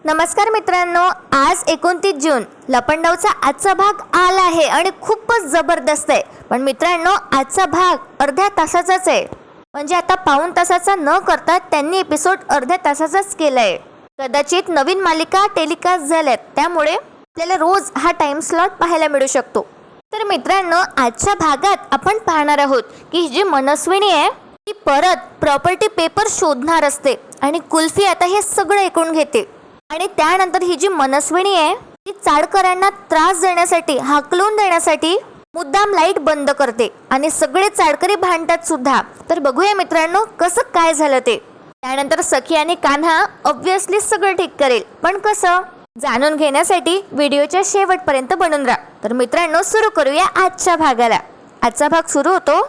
नमस्कार मित्रांनो, आज 29 जून लपंडावचा आजचा भाग आला आहे आणि खूपच जबरदस्त आहे. पण मित्रांनो, आजचा भाग अर्ध्या तासाचाच आहे. म्हणजे आता पाऊण तासाचा न करता त्यांनी एपिसोड अर्ध्या तासाचाच केलाय. कदाचित नवीन मालिका टेलिकास्ट झाल्यात, त्यामुळे आपल्याला रोज हा टाइम स्लॉट पाहायला मिळू शकतो. तर मित्रांनो, आजच्या भागात आपण पाहणार आहोत की ही जी मनस्विनी आहे ती परत प्रॉपर्टी पेपर शोधणार असते आणि कुल्फी आता हे सगळं ऐकून घेते. आणि त्यानंतर ही जी मनस्विनी आहे ती चाडकरांना त्रास देण्यासाठी, हाकलून देण्यासाठी मुद्दाम लाईट बंद करते आणि सगळे चाडकरी भांडतात सुद्धा. तर बघूया मित्रांनो कसं काय झालं ते. त्यानंतर सखी आणि कान्हा ऑब्व्हियसली सगळं ठीक करेल, पण कसं जाणून घेण्यासाठी व्हिडिओच्या शेवटपर्यंत बनून राहा. तर मित्रांनो, सुरू करूया आजच्या भागाला. आजचा भाग सुरू होतो.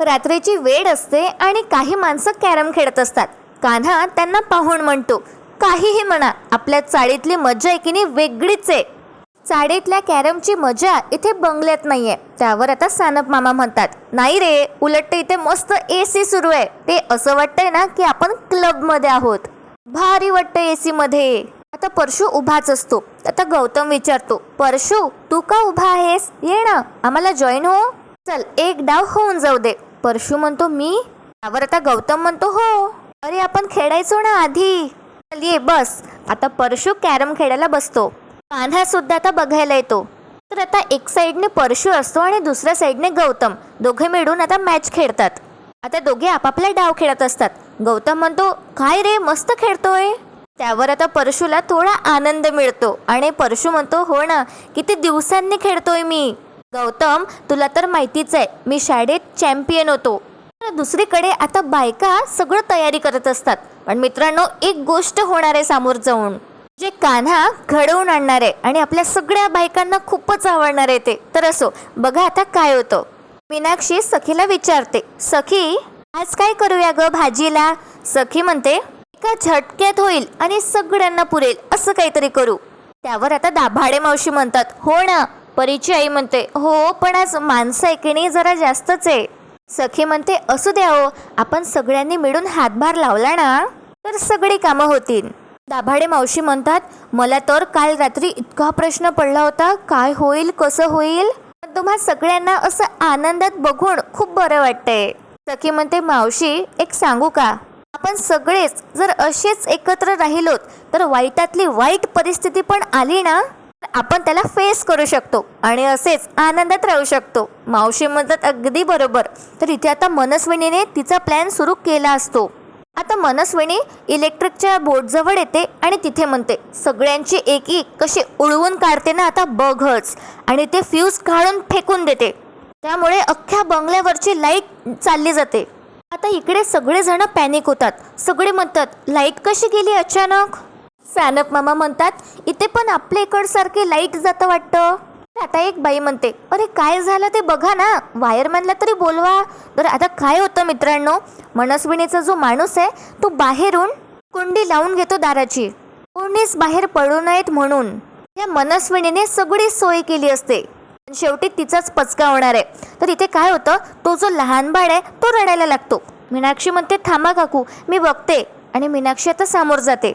रात्रीची वेळ असते आणि काही माणसं कॅरम खेळत असतात. कान्हा त्यांना पाहून म्हणतो, काहीही म्हणा, आपल्या चाळीतली मजा आहे की नाही वेगळीच आहे. चाळीतल्या कॅरमची मजा इथे बंगल्यात नाहीये. त्यावर आता सानप मामा म्हणतात, नाही रे, उलट इथे मस्त AC सुरू आहे. ते असं वाटतंय ना की आपण क्लबमध्ये आहोत. भारी वाटतं AC मध्ये. आता परशू उभाच असतो. आता गौतम विचारतो, परशू तू का उभा आहेस? ये ना, आम्हाला जॉईन हो. चल एक डाव होऊन जाऊ दे. परशू म्हणतो, मी? त्यावर आता गौतम म्हणतो, हो, अरे आपण खेळायचो ना आधी. चल ये बस. आता परशू कॅरम खेळायला बसतो. कान्हा सुद्धा आता बघायला येतो. तर आता एक साईडने परशू असतो आणि दुसऱ्या साईडने गौतम. दोघे मिळून आता मॅच खेळतात. आता दोघे आपापला डाव खेळत असतात. गौतम म्हणतो, काय रे, मस्त खेळतोय. त्यावर आता परशूला थोडा आनंद मिळतो आणि परशू म्हणतो, हो ना, किती दिवसांनी खेळतोय मी. गौतम, तुला तर माहितीच आहे, मी शाळेत चॅम्पियन होतो. दुसरीकडे आता बायका सगळं तयारी करत असतात. पण मित्रांनो, एक गोष्ट होणार आहे समोर जाऊन, जे कान्हा घडवून आणणार आहे आणि आपल्या सगळ्या बायकांना खूपच आवडणार आहे ते. तर असो, बघा आता काय होतं. मीनाक्षी सखीला विचारते, सखी आज काय करूया ग भाजीला? सखी म्हणते, एका झटक्यात होईल आणि सगळ्यांना पुरेल असं काहीतरी करू. त्यावर आता दाभाडे मावशी म्हणतात, हो ना. परीची आई म्हणते, हो, पण आज माणसं ऐकणी जरा जास्तच आहे. सखी म्हणते, असू द्या हो, आपण सगळ्यांनी मिळून हातभार लावला ना तर सगळी कामं होतील. दाभाडे मावशी म्हणतात, मला तर काल रात्री इतका प्रश्न पडला होता, काय होईल, कसं होईल. तुम्हा सगळ्यांना असं आनंदात बघून खूप बरं वाटतंय. सखी म्हणते, मावशी एक सांगू का, आपण सगळेच जर असेच एकत्र राहिलोत तर वाईटातली वाईट परिस्थिती पण आली ना तर आपण त्याला फेस करू शकतो आणि असेच आनंदात राहू शकतो. मावशी म्हणतात, अगदी बरोबर. तर इथे आता मनस्विनीने तिचा प्लॅन सुरू केला असतो. आता मनस्विनी इलेक्ट्रिकच्या बोर्डजवळ येते आणि तिथे म्हणते, सगळ्यांची एकी कशी उडवून काढते ना आता बघच. आणि ते फ्यूज काढून फेकून देते. त्यामुळे अख्ख्या बंगल्यावरची लाईट चालली जाते. आता इकडे सगळेजण पॅनिक होतात. सगळे म्हणतात, लाईट कशी गेली अचानक? सानप मामा म्हणतात, इथे पण आपल्या इकडसारखे लाईट जातं वाटतं. आता एक बाई म्हणते, अरे काय झालं ते बघा ना, वायरमॅनला तरी बोलवा. तर आता काय होतं मित्रांनो, मनस्विनीचा जो माणूस आहे तो बाहेरून कुंडी लावून घेतो दाराची, कोणीच बाहेर पडू नयेत म्हणून. या मनस्विनीने सगळी सोय केली असते. शेवटी तिचाच पचका होणार आहे. तर इथे काय होतं, तो जो लहान बाळ आहे तो रडायला लागतो. मीनाक्षी म्हणते, थांबा काकू, मी बघते. आणि मीनाक्षी आता समोर जाते.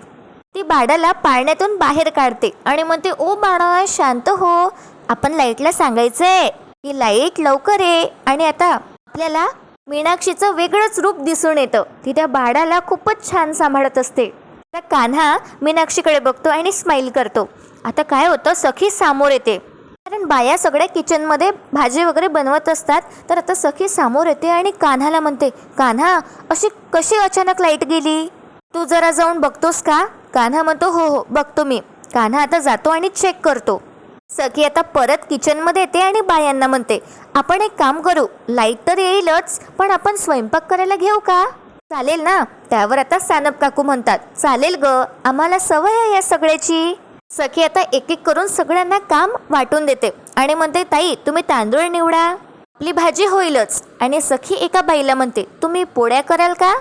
ती बाळाला पाळण्यातून बाहेर काढते आणि म्हणते, ओ बाळा शांत हो, आपण लाईटला सांगायचंय की लाईट लवकर ये. आणि आता आपल्याला मीनाक्षीचं वेगळंच रूप दिसून येतं. ती त्या बाळाला खूपच छान सांभाळत असते. त्या कान्हा मीनाक्षीकडे बघतो आणि स्माईल करतो. आता काय होतं, सखी समोर येते. कारण बाया सगळ्या किचनमध्ये भाजी वगैरे बनवत असतात. तर आता सखी समोर येते आणि कान्हाला म्हणते, कान्हा अशी कशी अचानक लाईट गेली, तू जरा जाऊन बघतोस का? कान्हा म्हणतो, हो हो बघतो मी. कान्हा आता जातो आणि चेक करतो. सखी आता परत किचनमध्ये येते आणि बायांना म्हणते, आपण एक काम करू, लाईट तर येईलच, पण आपण स्वयंपाक करायला घेऊ का? चालेल ना? त्यावर आता सानप काकू म्हणतात, चालेल ग, आम्हाला सवय आहे या सगळ्याची. सखी आता एक एक करून सगळ्यांना काम वाटून देते आणि म्हणते, ताई तुम्ही तांदूळ निवडा, आपली भाजी होईलच. आणि सखी एका बाईला म्हणते, तुम्ही पोळ्या कराल का?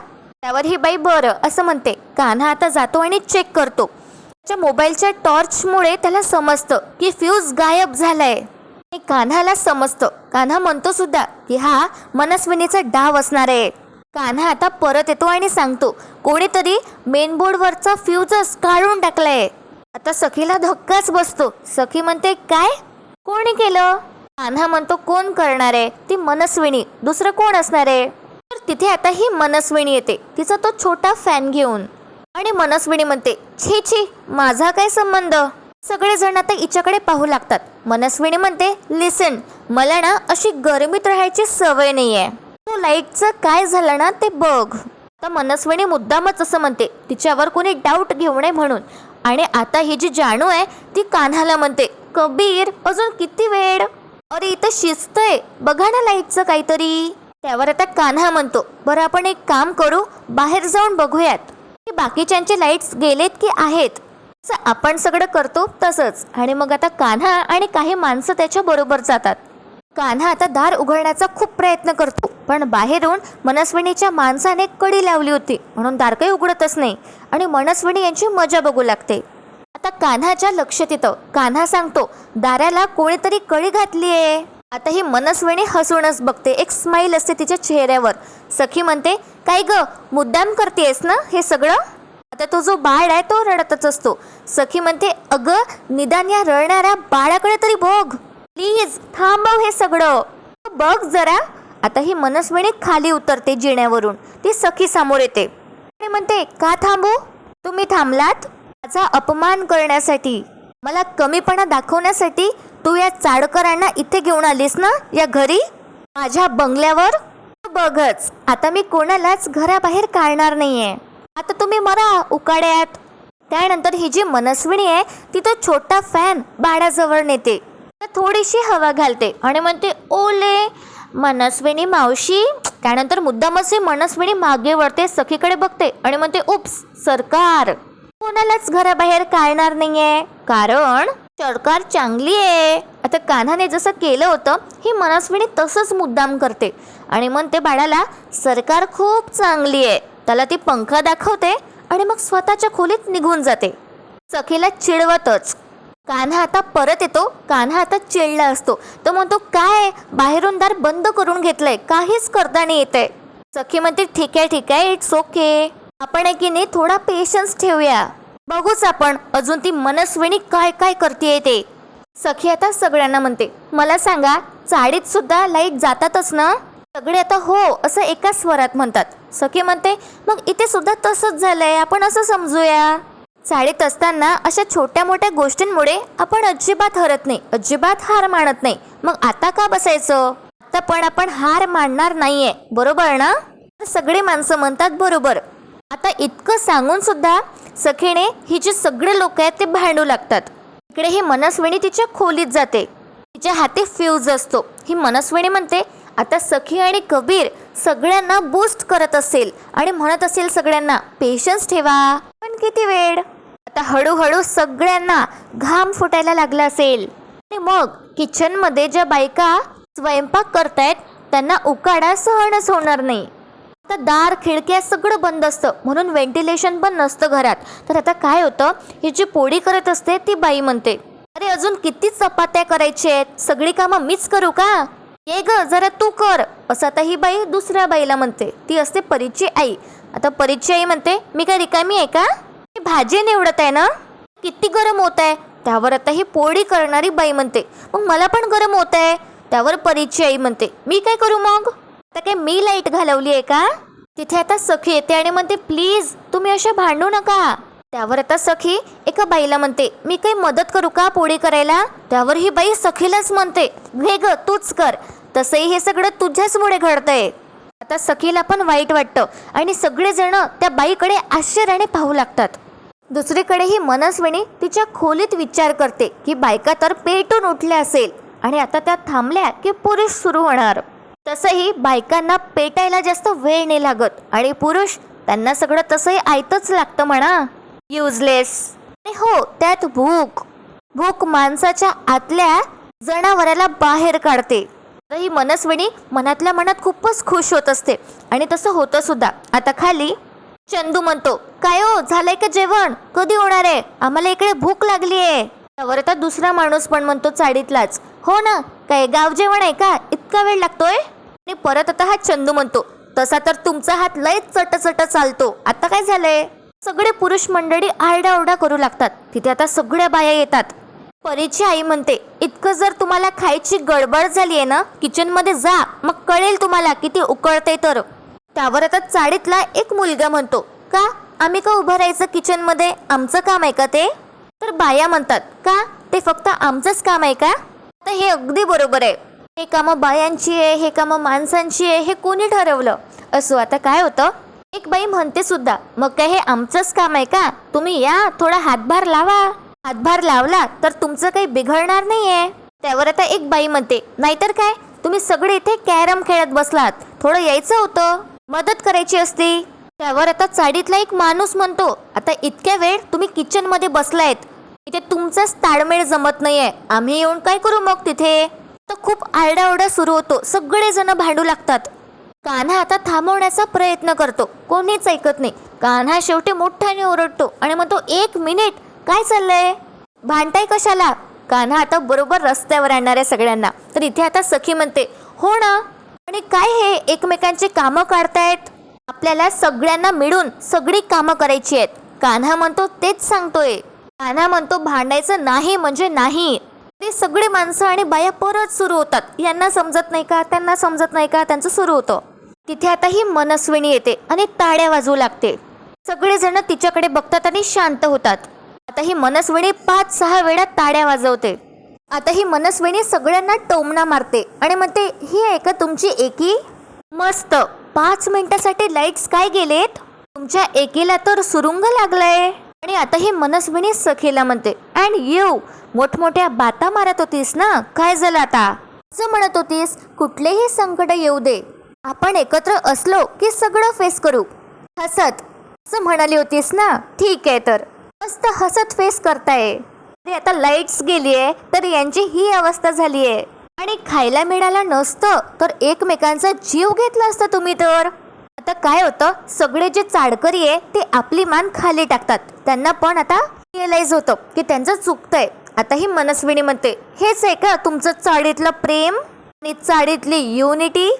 त्यावर ही बाई बरं असं म्हणते. कान्हा आता जातो आणि चेक करतो. त्याच्या मोबाईलच्या टॉर्चमुळे त्याला समजतं की फ्यूज गायब झालाय. कान्हाला समजतं. कान्हा म्हणतो सुद्धा की हा मनस्विनीचा डाव असणार आहे. कान्हा आता परत येतो आणि सांगतो, कोणीतरी मेन बोर्डवरचा फ्यूजच काढून टाकलाय. आता सखीला धक्काच बसतो. सखी म्हणते काय, कोणी केलं? कान्हा म्हणतो कोण करणार आहे, ती मनस्विनी, दुसरं कोण असणार आहे? तर तिथे आता ही मनस्विनी येते, तिचा तो छोटा फॅन घेऊन. आणि मनस्विनी म्हणते छी छी, माझा काय संबंध? सगळेजण आता हिच्याकडे पाहू लागतात. मनस्विनी म्हणते लिसन, मला ना अशी गरमीत राहायची सवय नाहीये, तो लाईटचं काय झालं ना ते बघ. आता मनस्विनी मुद्दामच असं म्हणते, तिच्यावर कोणी डाऊट घेऊ नये म्हणून. आणि आता ही जी जानू आहे ती कान्हाला म्हणते कबीर अजून किती वेळ, अरे इथं शिस्त आहे, बघा ना लाईटचं काहीतरी. त्यावर आता कान्हा म्हणतो बरं आपण एक काम करू, बाहेर जाऊन बघूयात की बाकीच्यांचे लाईट्स गेलेत की आहेत. आपण सगळं करतो तसंच. आणि मग आता कान्हा आणि काही माणसं त्याच्या बरोबर जातात. कान्हा आता दार उघडण्याचा खूप प्रयत्न करतो, पण बाहेरून मनस्विनीच्या माणसाने कडी लावली होती म्हणून दार काही उघडतच नाही. आणि मनस्विनी यांची मजा बघू लागते. आता कान्हाच्या लक्षात येतं, कान्हा सांगतो दाराला कोणीतरी कडी घातली आहे. आता ही मनस्विनी हसूनच बघते, एक स्माईल असते तिच्या चेहऱ्यावर. सखी म्हणते काय ग, मुद्दाम करतेस ना हे सगळं? आता तो जो बाळ आहे तो रडतच असतो. सखी म्हणते अगं निदान या रडणाऱ्या बाळाकडे तरी बघ, प्लीज थांबव हे सगळं, बघ जरा. आता ही मनस्विनी खाली उतरते जिण्यावरून, ती सखी समोर येते आणि म्हणते का थांबू? तुम्ही थांबलात माझा अपमान करण्यासाठी, मला कमीपणा दाखवण्यासाठी तू या चाडकरांना इथे घेऊन आलीस ना या घरी माझ्या बंगल्यावर. बघच आता मी कोणालाच घराबाहेर काढणार नाहीये, आता तुम्ही मरा उकाड्यात. त्यानंतर ही जी मनस्विनी आहे ती तो छोटा फॅन बाळाजवळ नेते, थोडीशी हवा घालते आणि म्हणते ओले मनस्विनी मावशी. त्यानंतर मुद्दामच ही मनस्विनी मागे वळते, सखीकडे बघते आणि म्हणते उप्स, सरकार कोणालाच घराबाहेर काढणार नाहीये कारण सरकार चांगली आहे. आता कान्हाने जसं केलं होतं ही मनस्विनी तसंच मुद्दाम करते आणि म्हणते बाळाला सरकार खूप चांगली आहे. त्याला ती पंखा दाखवते आणि मग स्वतःच्या खोलीत निघून जाते, सखीला चिडवतच. कान्हा आता परत येतो. कान्हा आता चिडला असतो, तो म्हणतो काय बाहेरून दार बंद करून घेतलंय, काहीच करता नाही येते. सखी म्हणते ठीक आहे इट्स ओके, आपण आहे की नाही थोडा पेशन्स ठेवूया, बघूच आपण अजून ती मनस्विनी काय काय करते ते. सखी आता सगळ्यांना म्हणते मला सांगा चाळीत सुद्धा लाईट जातातच ना? सगळे आता हो असं एका स्वरात म्हणतात. सखी म्हणते मग इथे सुद्धा तसंच झालंय, आपण असं समजूया. चाळीत असताना अशा छोट्या मोठ्या गोष्टींमुळे आपण अजिबात हरत नाही, अजिबात हार मानत नाही, मग आता का बसायचं? आता पण आपण हार मानणार नाहीये, बरोबर ना? सगळे माणसं म्हणतात बरोबर. आता इतकं सांगून सुद्धा सखीने ही जी सगळे लोक आहेत ते भांडू लागतात. इकडे ही मनस्विनी तिच्या खोलीत जाते, तिच्या हाती फ्यूज असतो. ही मनस्विनी म्हणते आता सखी आणि कबीर सगळ्यांना बूस्ट करत असेल आणि म्हणत असेल सगळ्यांना पेशन्स ठेवा, पण किती वेळ. आता हळूहळू सगळ्यांना घाम फुटायला लागला असेल आणि मग किचनमध्ये ज्या बायका स्वयंपाक करतायत त्यांना उकाडा सहनच होणार नाही. आता दार खिडक्या सगळं बंद असतं म्हणून व्हेंटिलेशन पण नसतं घरात. तर आता काय होतं, ही जी पोळी करत असते ती बाई म्हणते अरे अजून किती चपात्या करायची आहेत, सगळी कामं मीच करू का? ये ग जरा तू कर, असं आता ही बाई दुसऱ्या बाईला म्हणते, ती असते परीची आई. आता परीची आई म्हणते मी काय रिकामी आहे का, मी भाजी निवडत आहे ना, किती गरम होत आहे. त्यावर आता ही पोळी करणारी बाई म्हणते मग मला पण गरम होत आहे. त्यावर परीची आई म्हणते मी काय करू मग, आता काय मी लाईट घालवली आहे का? तिथे आता सखी येते आणि म्हणते प्लीज तुम्ही अशा भांडू नका. त्यावर आता सखी एका बाईला म्हणते मी काही मदत करू का पोळी करायला? त्यावर ही बाई सखीलाच म्हणते घे ग तूच कर, तसंही हे सगळं तुझ्याचमुळे घडतंय. आता सखीला पण वाईट वाटतं आणि सगळेजण त्या बाईकडे आश्चर्याने पाहू लागतात. दुसरीकडे ही मनस्विनी तिच्या खोलीत विचार करते की बायका तर पेटून उठल्या असेल आणि आता त्या थांबल्या की पुरुष सुरू होणार. तसंही बायकांना पेटायला जास्त वेळ नाही लागत आणि पुरुष त्यांना सगळं तसंही ऐकतच लागतं म्हणा, युजलेस. हो त्यात भूक माणसाच्या आतल्या जनावराला बाहेर काढते. तर ही मनस्विनी मनातल्या मनात खूपच खुश होत असते आणि तसं होतं सुद्धा. आता खाली चंदू म्हणतो काय हो झालंय का जेवण, कधी होणार आहे, आम्हाला इकडे भूक लागली आहे. त्यावर आता दुसरा माणूस पण म्हणतो चाळीतलाच हो ना, काय गाव जेवण आहे का, इतका वेळ लागतोय. आणि परत आता हा चंदू म्हणतो तसा तर तुमचा हात लय चटचट चालतो, आता काय झालंय? सगळे पुरुष मंडळी आरडाओरडा करू लागतात. तिथे आता सगळ्या बाया येतात. परीची आई म्हणते, इतकं जर तुम्हाला खायची गडबड झाली आहे ना, किचनमध्ये जा, मग कळेल तुम्हाला किती उकळते तर. त्यावर आता चाळीतला एक मुलगा म्हणतो, का आम्ही का उभं राहायचं किचनमध्ये, आमचं काम आहे का ते? तर बाया म्हणतात, का ते फक्त आमचंच काम आहे का? तर हे अगदी बरोबर आहे. हे कामं बायांची आहे, हे कामं माणसांची आहे, हे कोणी ठरवलं? असो, आता काय होतं, एक बाई म्हणते सुद्धा, मग काय हे आमचंच काम आहे का? तुम्ही या, थोडा हातभार लावा. हातभार लावला तर तुमचं काही बिघडणार नाहीये. त्यावर आता एक बाई म्हणते, नाहीतर काय, तुम्ही सगळे इथे कॅरम खेळत बसलात, थोडं यायचं होतं, मदत करायची असती. त्यावर आता चाळीतला एक माणूस म्हणतो, आता इतक्या वेळ तुम्ही किचन मध्ये बसलायत, इथे तुमचाच ताळमेळ जमत नाहीये, आम्ही येऊन काय करू मग तिथे? तर खूप आरडाओरडा सुरू होतो. सगळे जण भांडू लागतात. कान्हा आता थांबवण्याचा प्रयत्न करतो, कोणीच ऐकत नाही. कान्हा शेवटी मोठ्याने ओरडतो आणि म्हणतो, एक मिनिट, काय चाललंय, भांडताय कशाला? कान्हा आता बरोबर रस्त्यावर आणणार आहे सगळ्यांना. तर इथे आता सखी म्हणते, हो ना, आणि काय हे एकमेकांची कामं काढतायत, आपल्याला सगळ्यांना मिळून सगळी कामं करायची आहेत. कान्हा म्हणतो, तेच सांगतोय. कान्हा म्हणतो, भांडायचं नाही म्हणजे नाही. ते सगळे माणसं आणि बाया परत सुरू होतात. यांना समजत नाही का, त्यांना समजत नाही का, त्यांचं सुरू होतं. तिथे आता ही मनस्विनी येते आणि टाळ्या वाजवू लागते. सगळेजण तिच्याकडे बघतात आणि शांत होतात. आता ही मनस्विनी 5-6 वेळा टाळ्या वाजवते. आता ही मनस्विनी सगळ्यांना टोमणा मारते आणि म्हणते, ही आहे का तुमची एकी? मस्त, 5 मिनिटासाठी लाईट्स काय गेलेत, तुमच्या एकीला तर सुरुंग लागलाय. आणि आता ही मनस्विनी सखीला म्हणते, अँड यू मोठमोठ्या बाता मारत होतीस ना, काय झालं आता? असं म्हणत होतीस, कुठलेही संकट येऊ दे, आपण एकत्र असलो की सगळं फेस करू, हसत, असं म्हणाली होतीस ना. ठीक आहे, तर मस्त हसत फेस करताय. अरे आता लाईट्स गेली आहे तर यांची ही अवस्था झाली आहे. आणि खायला मिळालं नसतं तर एकमेकांचा जीव घेतला असता तुम्ही तर. आता काय होतं, सगळे जे चाडकरी आहे ते आपली मान खाली टाकतात. त्यांना पण आता रिअलाइज होतं की त्यांचं चुकतंय. आता ही मनस्विनी म्हणते, हेच आहे का तुमचं चाळीतलं प्रेम आणि चाळीतली युनिटी?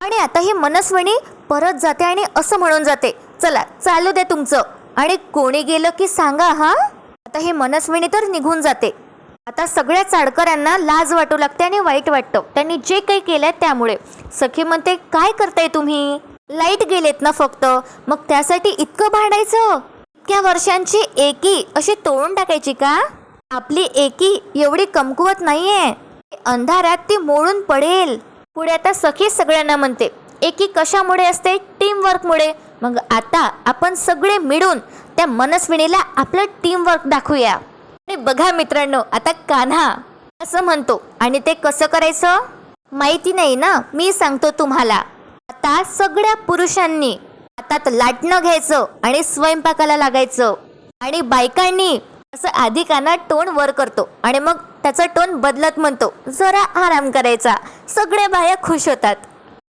आणि आता ही मनस्विनी परत जाते आणि असं म्हणून जाते, चला चालू दे तुमचं, आणि कोणी गेलं की सांगा हा. आता ही मनस्विनी तर निघून जाते. आता सगळ्या चाडकऱ्यांना लाज वाटू लागते आणि वाईट वाटतं त्यांनी जे काही केलंय त्यामुळे. सखी म्हणते, काय करताय तुम्ही, लाईट गेलेत ना फक्त, मग त्यासाठी इतकं भांडायचं? इतक्या वर्षांची एकी अशी तोडून टाकायची का? आपली एकी एवढी कमकुवत नाहीये, अंधारात ती मोडून पडेल. पुढे आता सखी सगळ्यांना म्हणते, एकी कशामुळे असते, टीमवर्कमुळे. मग आता आपण सगळे मिळून त्या मनस्विनीला आपलं टीमवर्क दाखवूया. आणि बघा मित्रांनो, आता कान्हा असं म्हणतो, आणि ते कसं करायचं माहिती नाही ना, मी सांगतो तुम्हाला. आता सगळ्या पुरुषांनी हातात लाटणं घ्यायचं आणि स्वयंपाकाला लागायचं. आणि बायकांनी असं आधी कान्हा टोन वर करतो आणि मग त्याचा टोन बदलत म्हणतो, जरा आराम करायचा. सगळ्या बाया खुश होतात.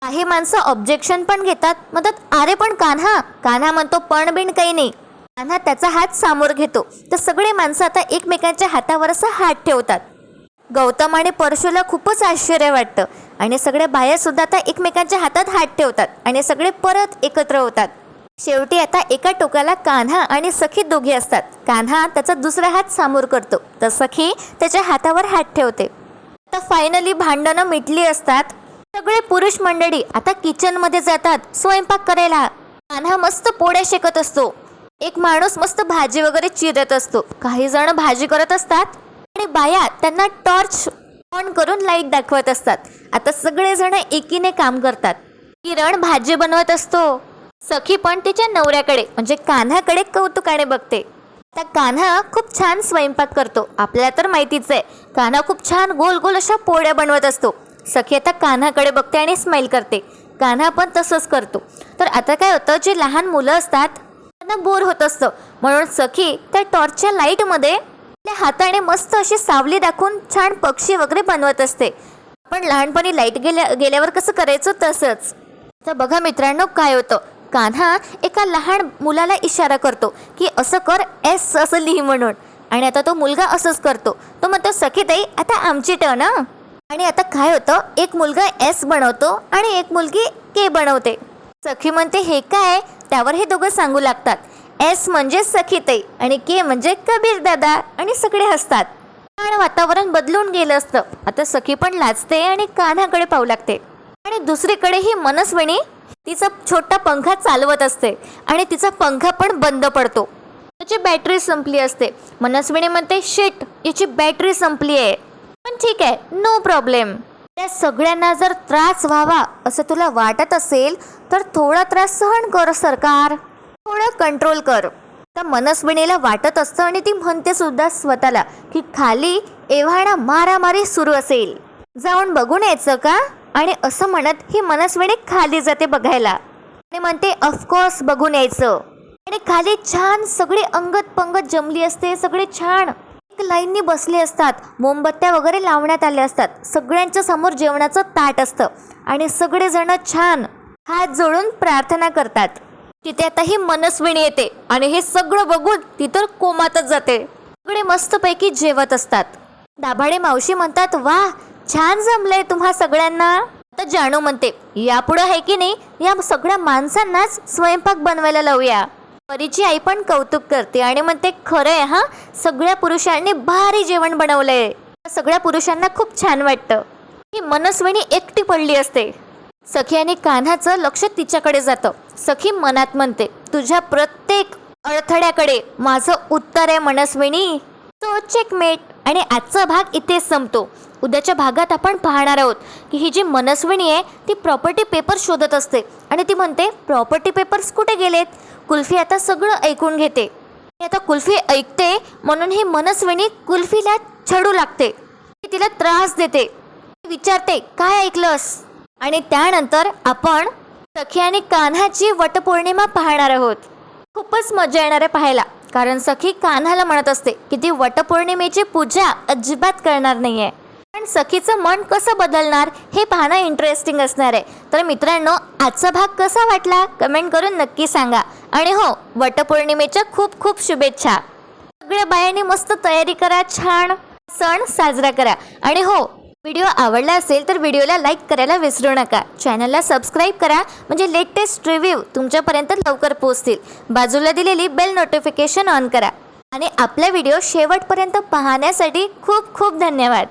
काही माणसं ऑब्जेक्शन पण घेतात, म्हणतात, अरे पण कान्हा. कान्हा म्हणतो, पण बिन काही नाही. कान्हा त्याचा हात सामोर घेतो. तर सगळे माणसं आता एकमेकांच्या हातावर असं हात ठेवतात. गौतम आणि परशुला खूपच आश्चर्य वाटतं आणि सगळ्या बाया सुद्धा आता एकमेकांच्या हातात हात ठेवतात आणि सगळे परत एकत्र होतात. शेवटी आता एका टोकाला कान्हा आणि सखी दोघे असतात. कान्हा त्याचा दुसरा हात सामोर करतो तर सखी त्याच्या हातावर हात ठेवते. आता फायनली भांडणं मिटली असतात. सगळे पुरुष मंडळी आता किचन मध्ये जातात स्वयंपाक करायला. कान्हा मस्त पोळ्या शेकत असतो. एक माणूस मस्त भाजी वगैरे चिरत असतो. काही जण भाजी करत असतात आणि बाया त्यांना टॉर्च ऑन करून लाईट दाखवत असतात. आता सगळे जण एकीने काम करतात. किरण भाजी बनवत असतो. सखी पण तिच्या नवऱ्याकडे म्हणजे कान्हाकडे कौतुकाने बघते. आता कान्हा खूप छान स्वयंपाक करतो. आपल्याला तर माहितीच आहे, कान्हा खूप छान गोल गोल अशा पोळ्या बनवत असतो. सखी आता कान्हाकडे बघते आणि स्माईल करते. कान्हा पण तसंच करतो. तर आता काय होतं, जे लहान मुलं असतात त्यांना बोर होत असतं, म्हणून सखी त्या टॉर्चच्या लाईटमध्ये आपल्या हाताने मस्त अशी सावली दाखवून छान पक्षी वगैरे बनवत असते. पण लहानपणी लाईट गेल्यावर कसं करायचं तसंच. तर बघा मित्रांनो, काय होतं, कान्हा एका लहान मुलाला इशारा करतो की असं कर, एस असं लिही म्हणून. आणि आता तो मुलगा असंच करतो. तो म्हणतो, सखीताई आता आमची टर्न हा. आणि आता काय होतं, एक मुलगा एस बनवतो आणि एक मुलगी के बनवते. सखी म्हणते, हे काय? त्यावर हे दोघं सांगू लागतात, एस म्हणजे सखीताई आणि के म्हणजे कबीर दादा आणि सगळे हसतात. आणि वातावरण बदलून गेलं असतं. आता सखी पण लाजते आणि कान्हाकडे पाहू लागते. आणि दुसरीकडे ही मनस्विनी तिचा छोटा पंखा चालवत असते आणि तिचा पंखा पण बंद पडतो. त्याची बॅटरी संपली असते. मनस्विनी म्हणते शिट, याची बॅटरी संपली आहे. पण ठीक आहे, नो प्रॉब्लेम. त्या सगळ्यांना जर त्रास व्हावा असं तुला वाटत असेल तर थोडा त्रास सहन कर सरकार, थोडं कंट्रोल कर. तर मनस्विनीला वाटत असतं आणि ती म्हणते सुद्धा स्वतःला की खाली एव्हाना मारामारी सुरू असेल, जाऊन बघून यायचं का. आणि असं म्हणत ही मनस्विनी खाली जाते बघायला आणि म्हणते ऑफकोर्स बघून यायचं. आणि खाली छान सगळी अंगत पंगत जमली असते. सगळे छान एक लाईननी बसले असतात. मोमबत्त्या वगैरे लावण्यात आल्या असतात. सगळ्यांच्या समोर जेवणाचं ताट असतं आणि सगळेजण छान हात जोडून प्रार्थना करतात. तिथे आता ही मनस्विनी येते आणि हे सगळं बघून ती तर कोमातच जाते. सगळे मस्तपैकी जेवत असतात. दाभाडे मावशी म्हणतात वा छान जमलंय तुम्हा सगळ्यांना. तर जानू म्हणते यापुढं आहे की नाही या सगळ्या माणसांनाच स्वयंपाक बनवायला लावूया. परीची आई पण कौतुक करते आणि म्हणते खरंय हा, सगळ्या पुरुषांनी भारी जेवण बनवलंय. सगळ्या पुरुषांना खूप छान वाटतं. ही मनस्विनी एकटी पडली असते. सखी आणि कान्हाचं लक्ष तिच्याकडे जातं. सखी मनात म्हणते तुझ्या प्रत्येक अडथळ्याकडे माझं उत्तर आहे मनस्विनी. तो चेकमेट. आणि आजचा भाग इथेच संपतो. उद्याच्या भागात आपण पाहणार आहोत की ही जी मनस्विनी आहे ती प्रॉपर्टी पेपर शोधत असते आणि ती म्हणते प्रॉपर्टी पेपर्स कुठे गेलेत. कुल्फी आता सगळं ऐकून घेते. आता कुल्फी ऐकते म्हणून ही मनस्विनी कुल्फीला छडू लागते. तिला त्रास देते. विचारते काय ऐकलंस. आणि त्यानंतर आपण सखी आणि कान्हाची वटपौर्णिमा पाहणार आहोत. खूपच मजा येणार आहे पाहायला. कारण सखी कान्हाला म्हणत असते की ती वटपौर्णिमेची पूजा अजिबात करणार नाही आहे. पण सखीचं मन कसं बदलणार हे पाहणं इंटरेस्टिंग असणार आहे. तर मित्रांनो आजचा भाग कसा वाटला कमेंट करून नक्की सांगा. आणि हो, वटपौर्णिमेच्या खूप खूप शुभेच्छा. सगळ्या बायांनी मस्त तयारी करा, छान सण साजरा करा. आणि हो, व्हिडिओ आवडला असेल तर व्हिडिओला लाईक करायला विसरू नका. चॅनलला सबस्क्राईब करा म्हणजे लेटेस्ट रिव्ह्यू तुमच्यापर्यंत लवकर पोहोचतील. बाजूला दिलेली बेल नोटिफिकेशन ऑन करा. आणि आपला व्हिडिओ शेवटपर्यंत पाहण्यासाठी खूप खूप धन्यवाद.